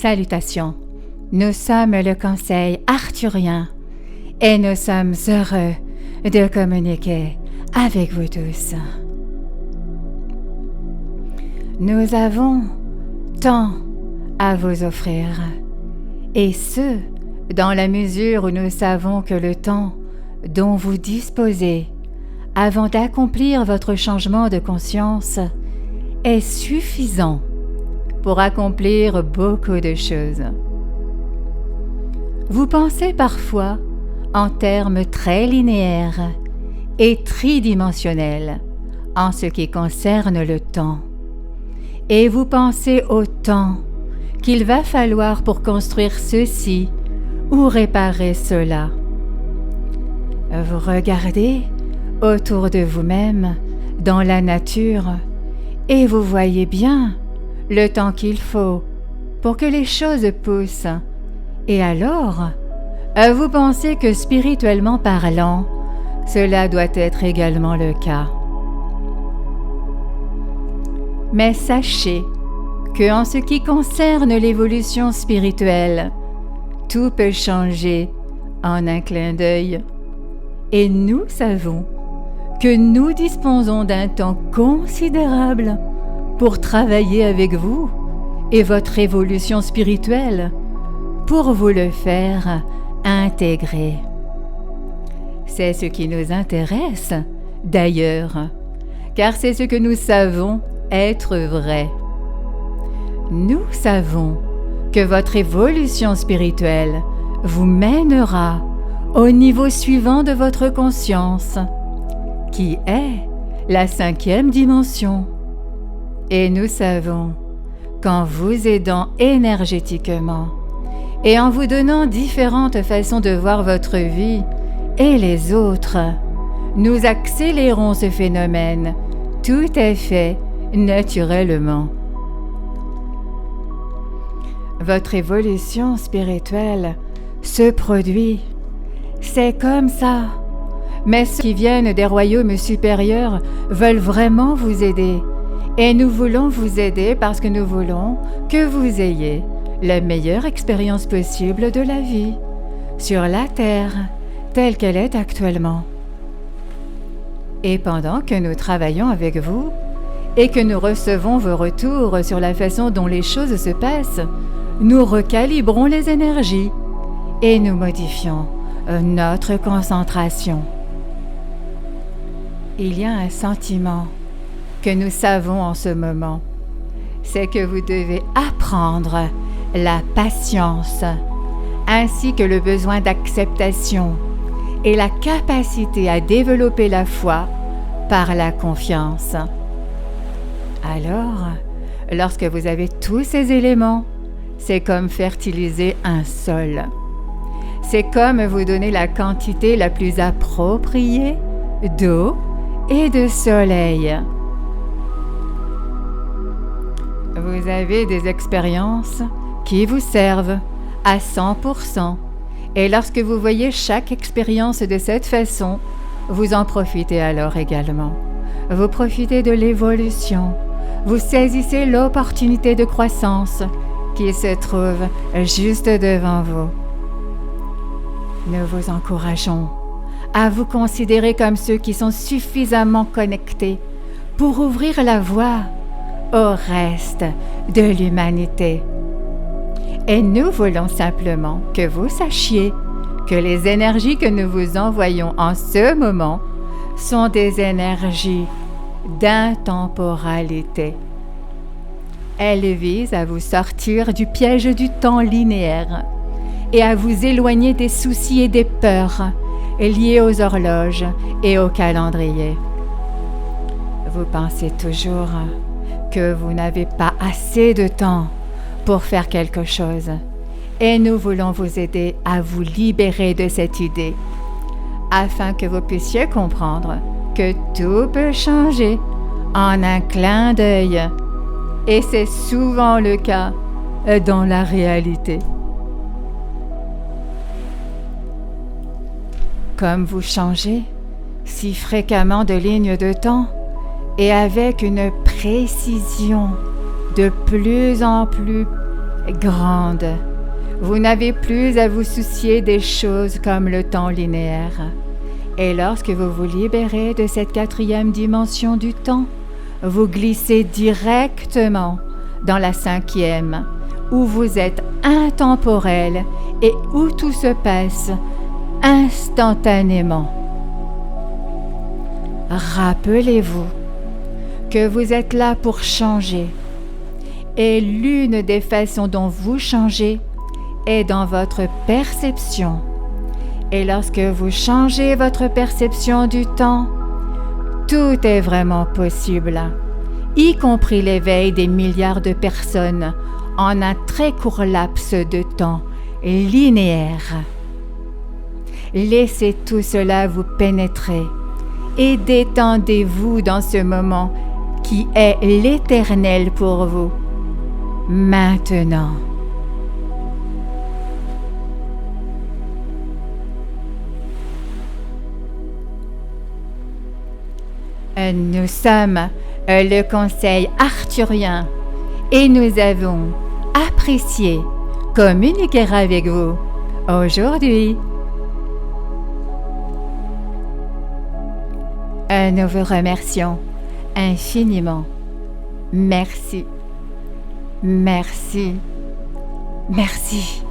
Salutations, nous sommes le Conseil arthurien et nous sommes heureux de communiquer avec vous tous. Nous avons tant à vous offrir, et ce, dans la mesure où nous savons que le temps dont vous disposez avant d'accomplir votre changement de conscience est suffisant pour accomplir beaucoup de choses. Vous pensez parfois en termes très linéaires et tridimensionnels en ce qui concerne le temps. Et vous pensez au temps qu'il va falloir pour construire ceci ou réparer cela. Vous regardez autour de vous-même, dans la nature, et vous voyez bien le temps qu'il faut pour que les choses poussent. Et alors, vous pensez que spirituellement parlant, cela doit être également le cas. Mais sachez que en ce qui concerne l'évolution spirituelle, tout peut changer en un clin d'œil. Et nous savons que nous disposons d'un temps considérable pour travailler avec vous et votre évolution spirituelle, pour vous le faire intégrer. C'est ce qui nous intéresse, d'ailleurs, car c'est ce que nous savons être vrai. Nous savons que votre évolution spirituelle vous mènera au niveau suivant de votre conscience, qui est la 5e dimension. Et nous savons qu'en vous aidant énergétiquement et en vous donnant différentes façons de voir votre vie et les autres, nous accélérons ce phénomène tout à fait naturellement. Votre évolution spirituelle se produit, c'est comme ça. Mais ceux qui viennent des royaumes supérieurs veulent vraiment vous aider. Et nous voulons vous aider parce que nous voulons que vous ayez la meilleure expérience possible de la vie sur la Terre, telle qu'elle est actuellement. Et pendant que nous travaillons avec vous et que nous recevons vos retours sur la façon dont les choses se passent, nous recalibrons les énergies et nous modifions notre concentration. Il y a un sentiment que nous savons en ce moment, c'est que vous devez apprendre la patience, ainsi que le besoin d'acceptation et la capacité à développer la foi par la confiance. Alors, lorsque vous avez tous ces éléments, c'est comme fertiliser un sol. C'est comme vous donner la quantité la plus appropriée d'eau et de soleil. Vous avez des expériences qui vous servent à 100%. Et lorsque vous voyez chaque expérience de cette façon, vous en profitez alors également. Vous profitez de l'évolution. Vous saisissez l'opportunité de croissance qui se trouve juste devant vous. Nous vous encourageons à vous considérer comme ceux qui sont suffisamment connectés pour ouvrir la voie au reste de l'humanité. Et nous voulons simplement que vous sachiez que les énergies que nous vous envoyons en ce moment sont des énergies d'intemporalité. Elles visent à vous sortir du piège du temps linéaire et à vous éloigner des soucis et des peurs liés aux horloges et au calendrier. Vous pensez toujours que vous n'avez pas assez de temps pour faire quelque chose. Et nous voulons vous aider à vous libérer de cette idée, afin que vous puissiez comprendre que tout peut changer en un clin d'œil. Et c'est souvent le cas dans la réalité. Comme vous changez si fréquemment de ligne de temps, et avec une précision de plus en plus grande. Vous n'avez plus à vous soucier des choses comme le temps linéaire. Et lorsque vous vous libérez de cette 4e dimension du temps, vous glissez directement dans la 5e, où vous êtes intemporel et où tout se passe instantanément. Rappelez-vous que vous êtes là pour changer. Et l'une des façons dont vous changez est dans votre perception. Et lorsque vous changez votre perception du temps, tout est vraiment possible, y compris l'éveil des milliards de personnes en un très court laps de temps linéaire. Laissez tout cela vous pénétrer et détendez-vous dans ce moment qui est l'éternel pour vous, maintenant. Nous sommes le Conseil arthurien et nous avons apprécié communiquer avec vous aujourd'hui. Nous vous remercions infiniment. Merci. Merci. Merci.